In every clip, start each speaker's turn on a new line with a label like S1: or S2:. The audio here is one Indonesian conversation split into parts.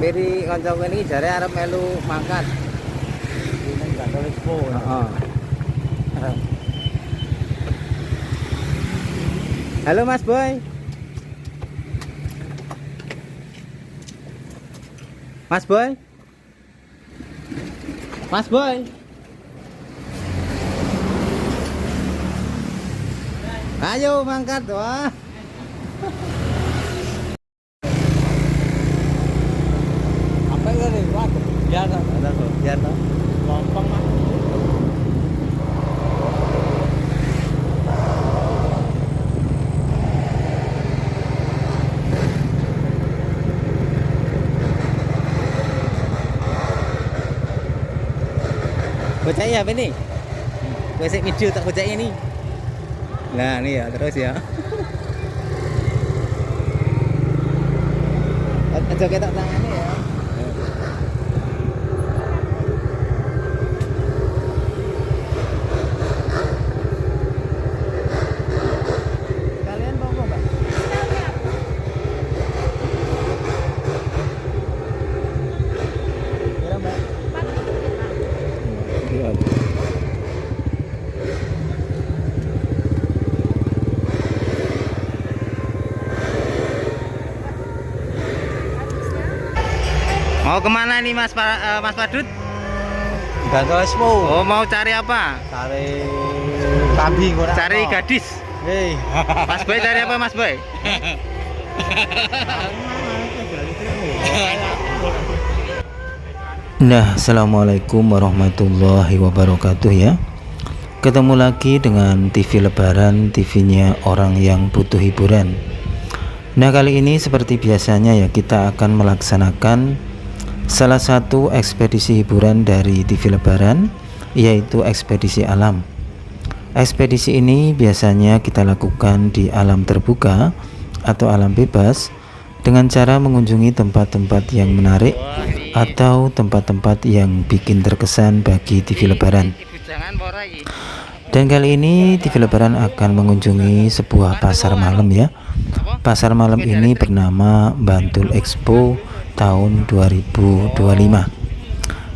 S1: Miri kancaku ini jare arep melu mangkat.
S2: Ini Bantul Expo.
S1: Heeh. Halo Mas Boy. Mas Boy. Mas Boy. Ayo mangkat wah.
S2: Apa ini? Waduh, biar
S1: Biar toh.
S2: lompong mah.
S1: Bocahnya apa nih? Besek video tak bocahnya nih. Nah, nih ya terus ya. Aja ketok tangannya ya. Kalian mau Mbak? Kira Mbak? Iya. Mau kemana nih Mas Mas Padut?
S2: Bantul Expo.
S1: Oh mau cari apa?
S2: Cari kambing ora.
S1: Cari gadis.
S2: Hei.
S1: Mas Boy cari apa Mas Boy? Nah, assalamualaikum warahmatullahi wabarakatuh ya. Ketemu lagi dengan TV Lebaran, TV-nya orang yang butuh hiburan. Nah kali ini seperti biasanya ya kita akan melaksanakan salah satu ekspedisi hiburan dari TV Lebaran, yaitu ekspedisi alam. Ekspedisi ini biasanya kita lakukan di alam terbuka atau alam bebas dengan cara mengunjungi tempat-tempat yang menarik atau tempat-tempat yang bikin terkesan bagi TV Lebaran. Dan kali ini TV Lebaran akan mengunjungi sebuah pasar malam ya. Pasar malam ini bernama Bantul Expo tahun 2025.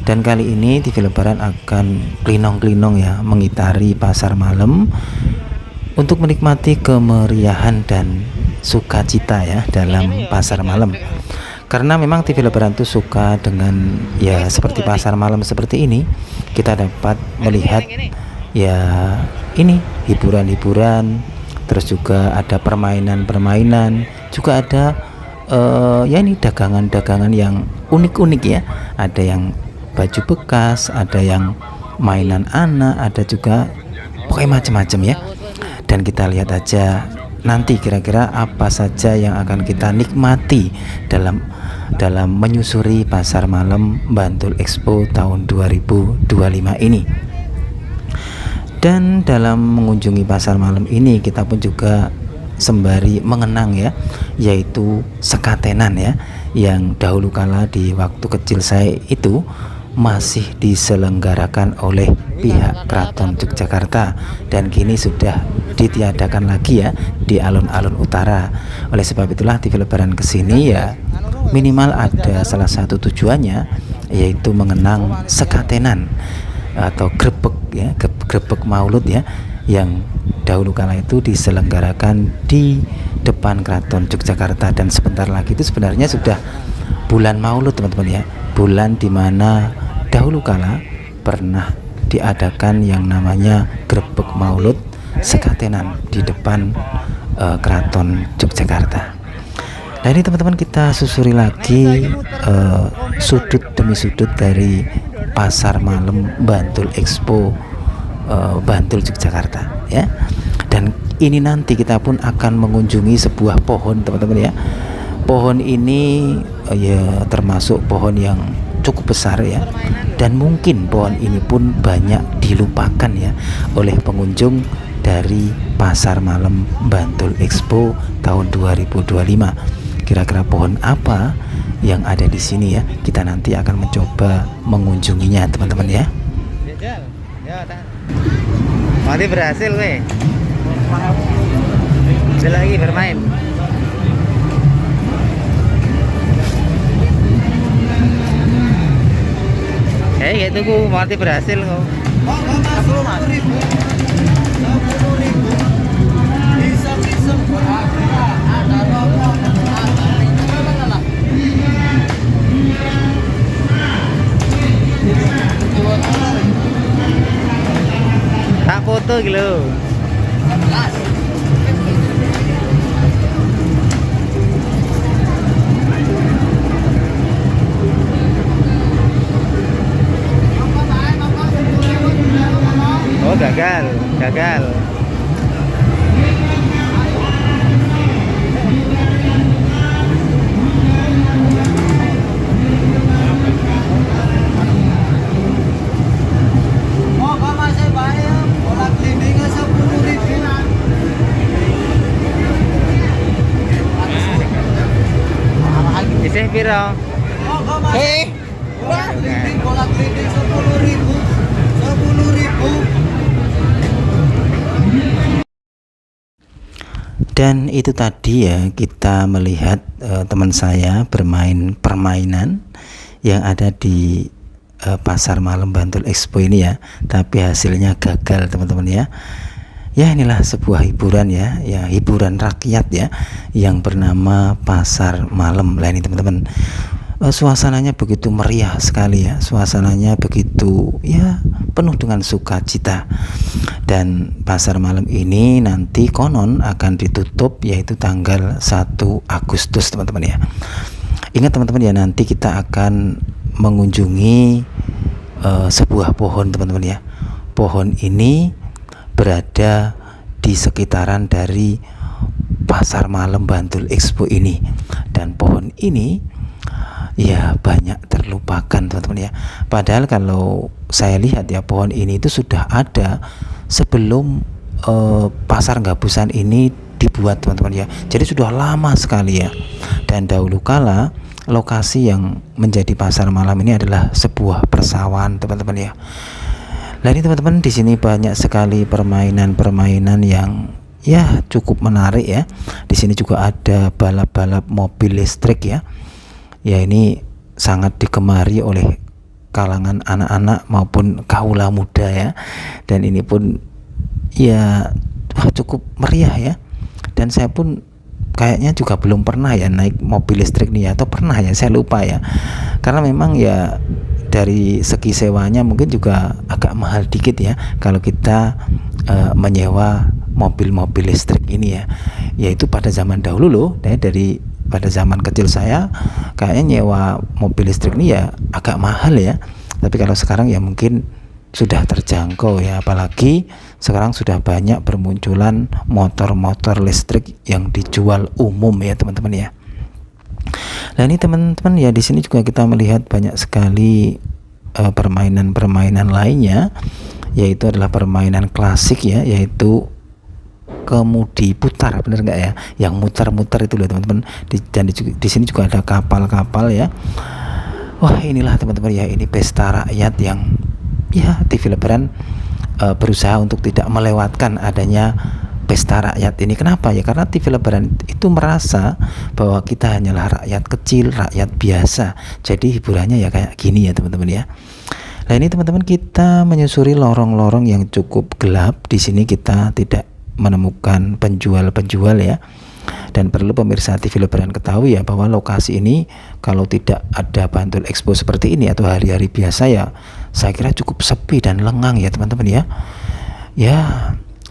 S1: Dan kali ini TV Lebaran akan klinong-klinong ya mengitari pasar malam untuk menikmati kemeriahan dan sukacita ya dalam pasar malam. Karena memang TV Lebaran tuh suka dengan ya seperti pasar malam seperti ini, kita dapat melihat ya ini hiburan-hiburan, terus juga ada permainan-permainan, juga ada ya ini dagangan-dagangan yang unik-unik ya. Ada yang baju bekas, ada yang mainan anak, ada juga pokoknya macam-macam ya. Dan kita lihat aja nanti kira-kira apa saja yang akan kita nikmati dalam menyusuri pasar malam Bantul Expo tahun 2025 ini. Dan dalam mengunjungi pasar malam ini kita pun juga sembari mengenang ya, yaitu sekatenan ya, yang dahulu kala di waktu kecil saya itu masih diselenggarakan oleh pihak Keraton Yogyakarta dan kini sudah ditiadakan lagi ya di alun-alun utara. Oleh sebab itulah TV Lebaran kesini ya minimal ada salah satu tujuannya, yaitu mengenang sekatenan atau grebek ya, grebek maulud ya, yang dahulu kala itu diselenggarakan di depan Keraton Yogyakarta. Dan sebentar lagi itu sebenarnya sudah bulan maulud teman-teman ya, bulan dimana dahulu kala pernah diadakan yang namanya grebek maulud sekatenan di depan Keraton Yogyakarta. Nah ini teman-teman kita susuri lagi sudut demi sudut dari pasar malam Bantul Expo Bantul Yogyakarta ya. Dan ini nanti kita pun akan mengunjungi sebuah pohon teman-teman ya. Pohon ini ya termasuk pohon yang cukup besar ya, dan mungkin pohon ini pun banyak dilupakan ya oleh pengunjung dari pasar malam Bantul Expo tahun 2025. Kira-kira pohon apa yang ada di sini ya, kita nanti akan mencoba mengunjunginya teman-teman ya. Mati berhasil weh. Ada lagi bermain. Ya itu ku mati berhasil kok. Tak foto gitu. Oh gagal. Isih piro?
S2: Bola keliling 10.000. 10.000.
S1: Dan itu tadi ya, kita melihat teman saya bermain permainan yang ada di Pasar Malam Bantul Expo ini ya, tapi hasilnya gagal teman-teman ya. Ya inilah sebuah hiburan ya, hiburan rakyat ya, yang bernama Pasar Malam. Lah ini teman-teman, suasananya begitu meriah sekali ya, suasananya begitu ya penuh dengan sukacita. Dan pasar malam ini nanti konon akan ditutup yaitu tanggal 1 Agustus teman-teman ya. Ingat teman-teman ya, nanti kita akan mengunjungi sebuah pohon teman-teman ya. Pohon ini berada di sekitaran dari Pasar Malam Bantul Expo ini, dan pohon ini ya banyak terlupakan teman-teman ya. Padahal kalau saya lihat ya, pohon ini itu sudah ada sebelum pasar Gabusan ini dibuat teman-teman ya. Jadi sudah lama sekali ya. Dan dahulu kala lokasi yang menjadi pasar malam ini adalah sebuah persawahan teman-teman ya. Nah ini teman-teman, di sini banyak sekali permainan-permainan yang ya cukup menarik ya. Di sini juga ada balap-balap mobil listrik ya. Ya ini sangat digemari oleh kalangan anak-anak maupun kaula muda ya. Dan ini pun ya cukup meriah ya. Dan saya pun kayaknya juga belum pernah ya naik mobil listrik nih ya, atau pernah ya, saya lupa ya. Karena memang ya dari segi sewanya mungkin juga agak mahal dikit ya kalau kita menyewa mobil-mobil listrik ini ya. Yaitu pada zaman dahulu loh, dari pada zaman kecil saya kayaknya nyewa mobil listrik ini ya agak mahal ya. Tapi kalau sekarang ya mungkin sudah terjangkau ya, apalagi sekarang sudah banyak bermunculan motor-motor listrik yang dijual umum ya teman-teman ya. Nah ini teman-teman ya, di sini juga kita melihat banyak sekali permainan-permainan lainnya, yaitu adalah permainan klasik ya, yaitu kemudi putar, bener nggak ya, yang muter-muter itu loh teman-teman. Dan di sini juga ada kapal-kapal ya. Wah inilah teman-teman ya, ini pesta rakyat yang ya TV Lebaran berusaha untuk tidak melewatkan adanya pesta rakyat ini. Kenapa ya? Karena TV Lebaran itu merasa bahwa kita hanyalah rakyat kecil, rakyat biasa. Jadi hiburannya ya kayak gini ya teman-teman ya. Nah ini teman-teman, kita menyusuri lorong-lorong yang cukup gelap. Di sini kita tidak menemukan penjual-penjual ya. Dan perlu pemirsa TV Lebaran ketahui ya, bahwa lokasi ini kalau tidak ada Bantul Expo seperti ini atau hari-hari biasa ya, saya kira cukup sepi dan lengang ya teman-teman ya. Ya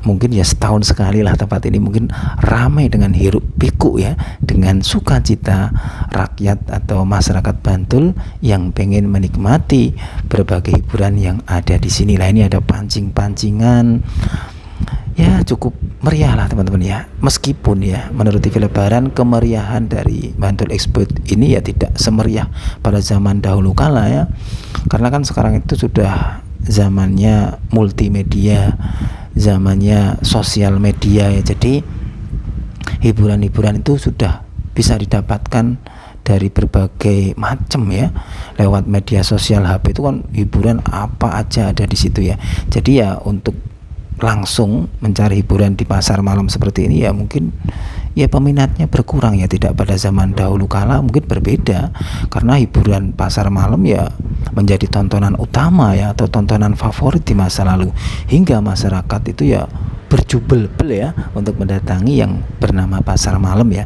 S1: mungkin ya setahun sekali lah tempat ini mungkin ramai dengan hiruk pikuk ya, dengan sukacita rakyat atau masyarakat Bantul yang pengen menikmati berbagai hiburan yang ada di sini. Lah ini ada pancing-pancingan ya, cukup meriah lah teman-teman ya. Meskipun ya menurut TV Lebaran kemeriahan dari Bantul Expo ini ya tidak semeriah pada zaman dahulu kala ya, karena kan sekarang itu sudah zamannya multimedia, zamannya sosial media ya. Jadi hiburan-hiburan itu sudah bisa didapatkan dari berbagai macam ya, lewat media sosial. HP itu kan hiburan apa aja ada di situ ya. Jadi ya untuk langsung mencari hiburan di pasar malam seperti ini ya mungkin ya peminatnya berkurang ya, tidak pada zaman dahulu kala mungkin berbeda, karena hiburan pasar malam ya menjadi tontonan utama ya, atau tontonan favorit di masa lalu, hingga masyarakat itu ya berjubel-bel ya untuk mendatangi yang bernama pasar malam ya.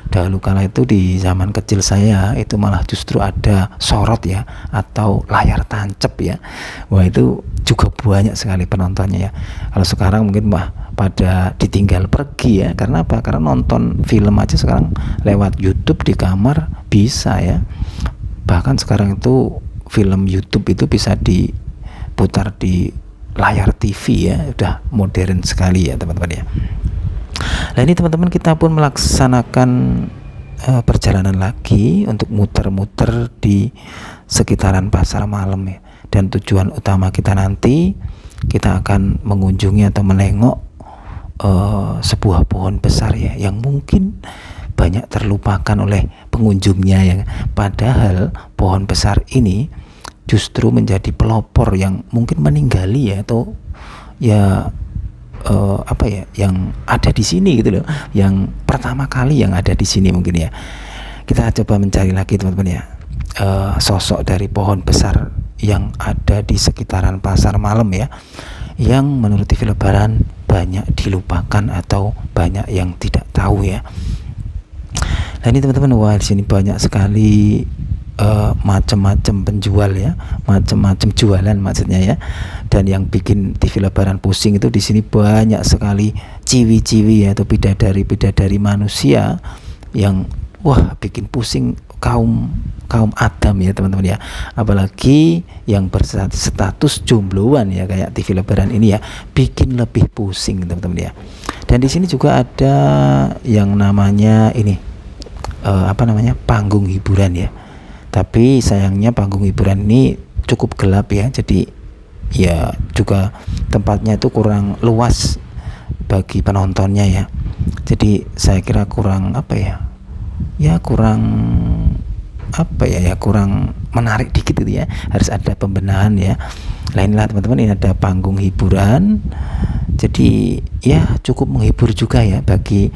S1: Dahulu kala itu di zaman kecil saya itu malah justru ada sorot ya, atau layar tancap ya. Wah, itu juga banyak sekali penontonnya ya. Kalau sekarang mungkin pada ditinggal pergi ya. Karena apa? Karena nonton film aja sekarang lewat YouTube di kamar bisa ya. Bahkan sekarang itu film YouTube itu bisa diputar di layar TV ya. Udah modern sekali ya teman-teman ya. Nah ini teman-teman, kita pun melaksanakan perjalanan lagi untuk muter-muter di sekitaran pasar malam ya. Dan tujuan utama kita nanti, kita akan mengunjungi atau menengok sebuah pohon besar ya, yang mungkin banyak terlupakan oleh pengunjungnya ya. Padahal pohon besar ini justru menjadi pelopor yang mungkin meninggali ya, atau ya yang ada di sini gitu loh, yang pertama kali yang ada di sini mungkin ya. Kita coba mencari lagi teman-teman ya, sosok dari pohon besar yang ada di sekitaran pasar malam ya, yang menurut TV Lebaran banyak dilupakan atau banyak yang tidak tahu ya. Nah ini teman-teman, wah di sini banyak sekali macam-macam penjual ya, macam-macam jualan maksudnya ya. Dan yang bikin TV Lebaran pusing itu di sini banyak sekali ciwi-ciwi ya, atau bidadari-bidadari manusia yang wah bikin pusing kaum Adam ya teman-teman ya. Apalagi yang berstatus jombloan ya, kayak TV Lebaran ini ya, bikin lebih pusing teman-teman ya. Dan di sini juga ada yang namanya ini panggung hiburan ya. Tapi sayangnya panggung hiburan ini cukup gelap ya, jadi ya juga tempatnya itu kurang luas bagi penontonnya ya. Jadi saya kira kurang kurang menarik dikit gitu ya, harus ada pembenahan ya. Lainlah teman-teman, ini ada panggung hiburan, jadi ya cukup menghibur juga ya bagi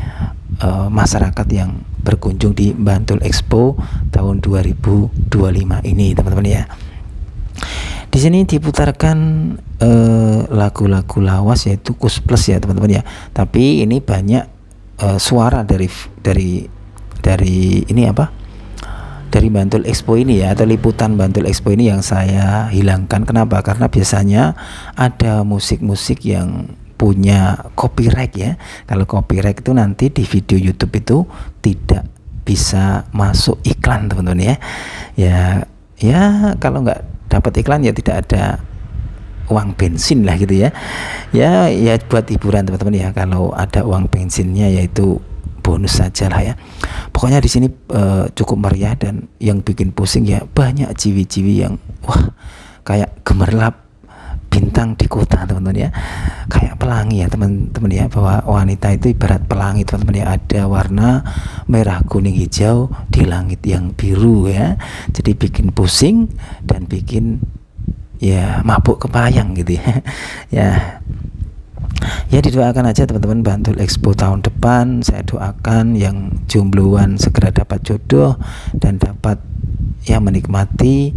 S1: masyarakat yang berkunjung di Bantul Expo tahun 2025 ini teman-teman ya. Di sini diputarkan lagu-lagu lawas, yaitu Kus Plus ya teman-teman ya. Tapi ini banyak suara dari Bantul Expo ini ya, atau liputan Bantul Expo ini yang saya hilangkan. Kenapa? Karena biasanya ada musik-musik yang punya copyright ya. Kalau copyright itu nanti di video YouTube itu tidak bisa masuk iklan teman-teman ya. Ya kalau nggak dapat iklan ya tidak ada uang bensin lah gitu ya. Ya buat hiburan teman-teman ya. Kalau ada uang bensinnya yaitu bonus saja lah ya. Pokoknya di sini cukup meriah, dan yang bikin pusing ya banyak ciwi-ciwi yang wah kayak gemerlap bintang di kota teman-teman ya, kayak pelangi ya teman-teman ya, bahwa wanita itu ibarat pelangi teman-teman ya, ada warna merah, kuning, hijau di langit yang biru ya. Jadi bikin pusing dan bikin ya mabuk kepayang gitu ya. Ya didoakan aja teman-teman Bantul Expo tahun depan. Saya doakan yang jombloan segera dapat jodoh dan dapat ya menikmati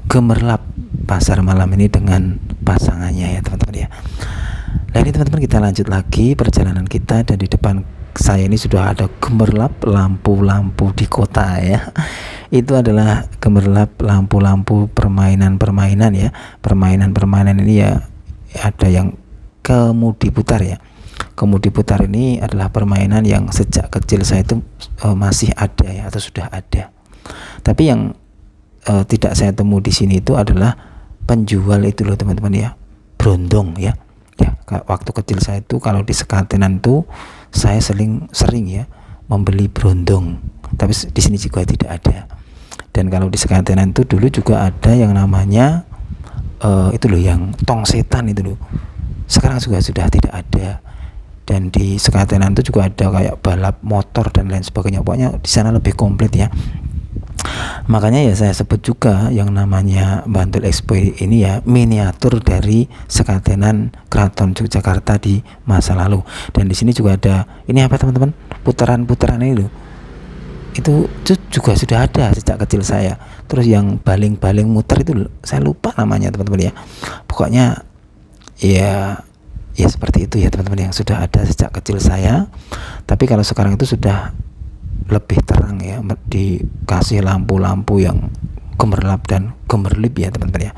S1: gemerlap pasar malam ini dengan pasangannya ya teman-teman ya. Nah ini teman-teman, kita lanjut lagi perjalanan kita, dan di depan saya ini sudah ada gemerlap lampu-lampu di kota ya. Itu adalah gemerlap lampu-lampu permainan-permainan ya. Permainan-permainan ini ya ada yang kemudi putar ya. Kemudi putar ini adalah permainan yang sejak kecil saya itu masih ada ya, atau sudah ada. Tapi yang tidak saya temui di sini itu adalah penjual itu loh teman-teman ya, brondong ya. Waktu kecil saya itu kalau di Sekatenan tuh saya sering ya membeli brondong, tapi di sini juga tidak ada. Dan kalau di Sekatenan itu dulu juga ada yang namanya itu loh, yang tong setan itu loh. Sekarang juga sudah tidak ada. Dan di Sekatenan itu juga ada kayak balap motor dan lain sebagainya. Pokoknya di sana lebih komplit ya. Makanya ya saya sebut juga yang namanya Bantul Expo ini ya miniatur dari Sekatenan Keraton Yogyakarta di masa lalu. Dan di sini juga ada ini apa teman-teman, putaran-putaran ini loh. itu juga sudah ada sejak kecil saya. Terus yang baling-baling muter itu saya lupa namanya teman-teman ya. Pokoknya ya seperti itu ya teman-teman, yang sudah ada sejak kecil saya. Tapi kalau sekarang itu sudah lebih terang ya, dikasih lampu-lampu yang gemerlap dan gemerlip ya teman-teman ya.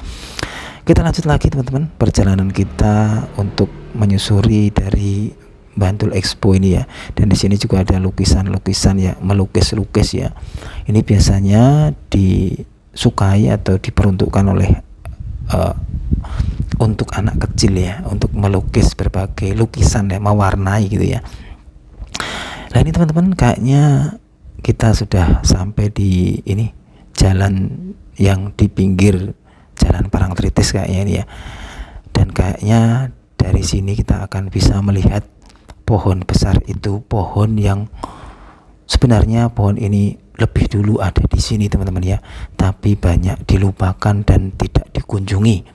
S1: Kita lanjut lagi teman-teman perjalanan kita untuk menyusuri dari Bantul Expo ini ya. Dan di sini juga ada lukisan-lukisan ya, melukis-lukis ya. Ini biasanya disukai atau diperuntukkan oleh untuk anak kecil ya, untuk melukis berbagai lukisan ya, mewarnai gitu ya. Nah ini teman-teman, kayaknya kita sudah sampai di ini jalan yang di pinggir Jalan Parangtritis kayaknya ini ya. Dan kayaknya dari sini kita akan bisa melihat pohon besar itu, pohon yang sebenarnya pohon ini lebih dulu ada di sini teman-teman ya, tapi banyak dilupakan dan tidak dikunjungi.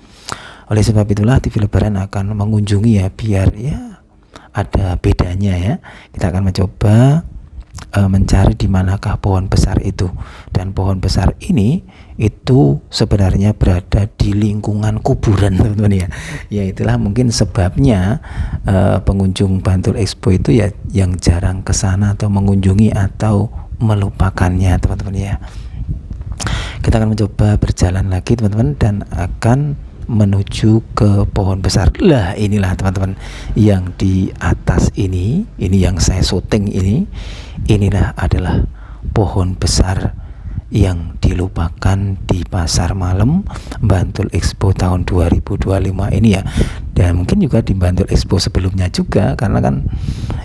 S1: Oleh sebab itulah TV Lebaran akan mengunjungi ya, biar ya ada bedanya ya. Kita akan mencoba mencari di manakah pohon besar itu. Dan pohon besar ini itu sebenarnya berada di lingkungan kuburan teman-teman ya. Ya itulah mungkin sebabnya pengunjung Bantul Expo itu ya yang jarang ke sana atau mengunjungi atau melupakannya teman-teman ya. Kita akan mencoba berjalan lagi teman-teman dan akan menuju ke pohon besar. Lah inilah teman-teman yang di atas ini yang saya syuting inilah adalah pohon besar yang dilupakan di pasar malam Bantul Expo tahun 2025 ini ya. Dan mungkin juga di Bantul Expo sebelumnya juga, karena kan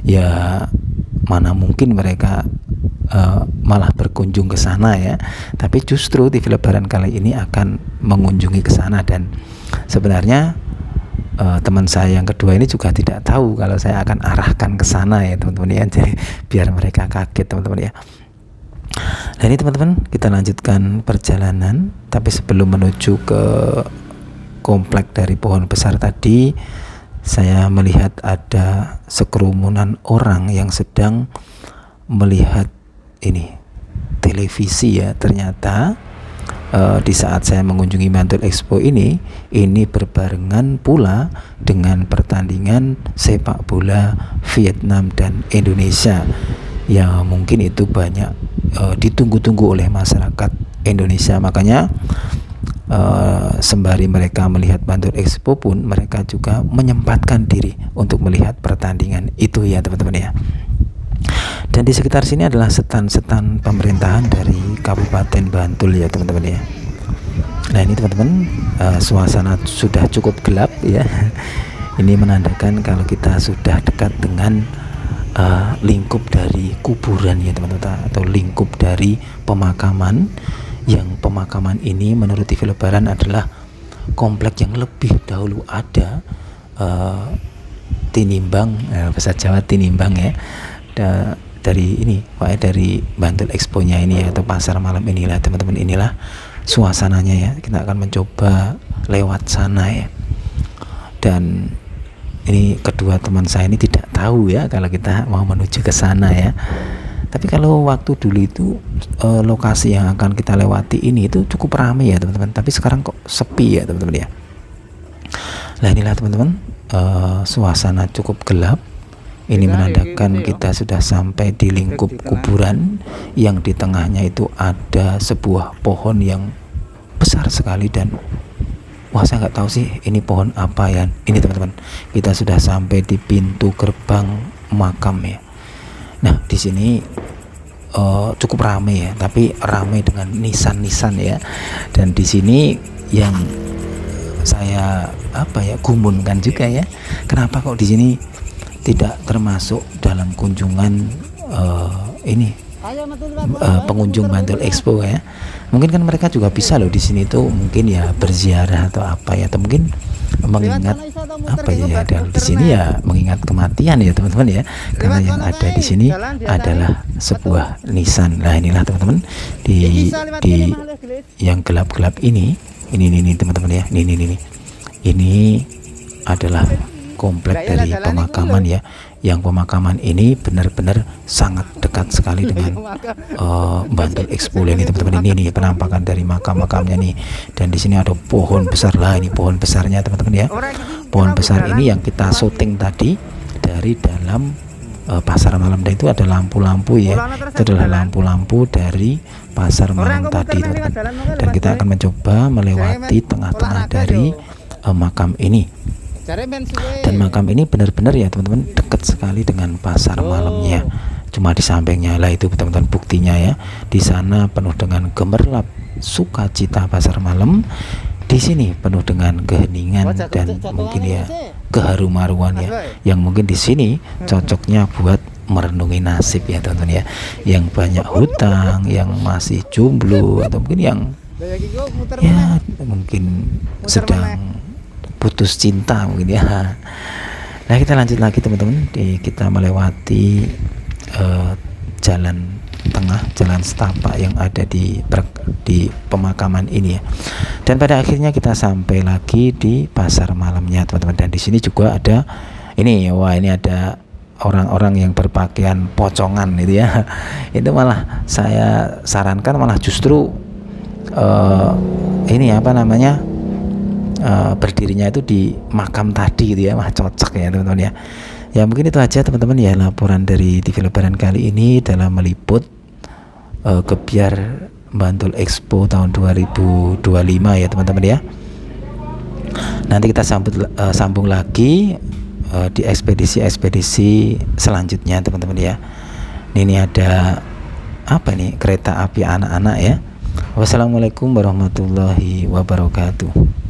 S1: ya mana mungkin mereka malah berkunjung ke sana ya. Tapi justru TV Lebaran kali ini akan mengunjungi ke sana. Dan sebenarnya teman saya yang kedua ini juga tidak tahu kalau saya akan arahkan ke sana ya teman-teman ya. Jadi biar mereka kaget teman-teman ya. Nah ini teman-teman, kita lanjutkan perjalanan. Tapi sebelum menuju ke komplek dari pohon besar tadi, saya melihat ada sekerumunan orang yang sedang melihat ini televisi ya. Ternyata di saat saya mengunjungi Bantul Expo ini berbarengan pula dengan pertandingan sepak bola Vietnam dan Indonesia. Ya mungkin itu banyak ditunggu-tunggu oleh masyarakat Indonesia. Makanya sembari mereka melihat Bantul Expo pun mereka juga menyempatkan diri untuk melihat pertandingan itu ya teman-teman ya. Dan di sekitar sini adalah setan-setan pemerintahan dari Kabupaten Bantul ya teman-teman ya. Nah ini teman-teman, suasana sudah cukup gelap ya. Ini menandakan kalau kita sudah dekat dengan lingkup dari kuburan ya teman-teman, atau lingkup dari pemakaman. Yang pemakaman ini menurut TV Lebaran adalah komplek yang lebih dahulu ada tinimbang, bahasa Jawa tinimbang ya, dari ini dari Bantul Expo-nya ini ya, atau pasar malam inilah teman-teman. Inilah suasananya ya. Kita akan mencoba lewat sana ya. Dan ini kedua teman saya ini tidak tahu ya kalau kita mau menuju ke sana ya. Tapi kalau waktu dulu itu lokasi yang akan kita lewati ini itu cukup ramai ya teman-teman. Tapi sekarang kok sepi ya teman-teman ya. Nah inilah teman-teman, suasana cukup gelap. Ini menandakan kita sudah sampai di lingkup kuburan yang di tengahnya itu ada sebuah pohon yang besar sekali. Dan wah, saya nggak tahu sih ini pohon apa ya. Ini teman-teman, kita sudah sampai di pintu gerbang makam ya. Nah di sini cukup ramai ya, tapi ramai dengan nisan-nisan ya. Dan di sini yang saya gumunkan juga ya, kenapa kok di sini tidak termasuk dalam kunjungan pengunjung Bantul Expo ya. Mungkin kan mereka juga bisa loh di sini tuh mungkin ya berziarah atau apa ya, atau mungkin mengingat apa ya, dan di sini ya mengingat kematian ya teman-teman ya. Karena yang ada di sini adalah sebuah nisan. Nah inilah teman-teman, di yang gelap-gelap ini teman-teman ya. Ini adalah komplek dari pemakaman ya, yang pemakaman ini benar-benar sangat dekat sekali dengan Bantul Expo ini teman-teman. Ini nih penampakan dari makam-makamnya nih, dan di sini ada pohon besar lah, ini pohon besarnya teman-teman ya. Pohon besar ini yang kita syuting tadi dari dalam pasar malam, dan itu ada lampu-lampu ya, itu adalah lampu-lampu dari pasar malam tadi teman-teman. Dan kita akan mencoba melewati tengah-tengah dari makam ini, dan makam ini benar-benar ya teman-teman dekat sekali dengan pasar malamnya, cuma di sampingnya lah itu teman-teman buktinya ya. Di sana penuh dengan gemerlap sukacita pasar malam, di sini penuh dengan keheningan dan mungkin ya keharu-maruan ya, yang mungkin di sini cocoknya buat merenungi nasib ya teman-teman ya, yang banyak hutang, yang masih jomblo, atau mungkin yang ya mungkin sedang putus cinta mungkin ya. Nah, kita lanjut lagi teman-teman, kita melewati jalan tengah, jalan setapak yang ada di pemakaman ini ya. Dan pada akhirnya kita sampai lagi di pasar malamnya teman-teman. Dan di sini juga ada ini, wah ini ada orang-orang yang berpakaian pocongan itu ya. Itu malah saya sarankan malah justru ini apa namanya, berdirinya itu di makam tadi gitu ya, mah cocok ya teman-teman ya. Ya mungkin itu aja teman-teman ya, laporan dari TV Lebaran kali ini dalam meliput Gebyar Bantul Expo tahun 2025 ya teman-teman ya. Nanti kita sambung lagi di ekspedisi selanjutnya teman-teman ya. Ini ada apa nih, kereta api anak-anak ya. Wassalamualaikum warahmatullahi wabarakatuh.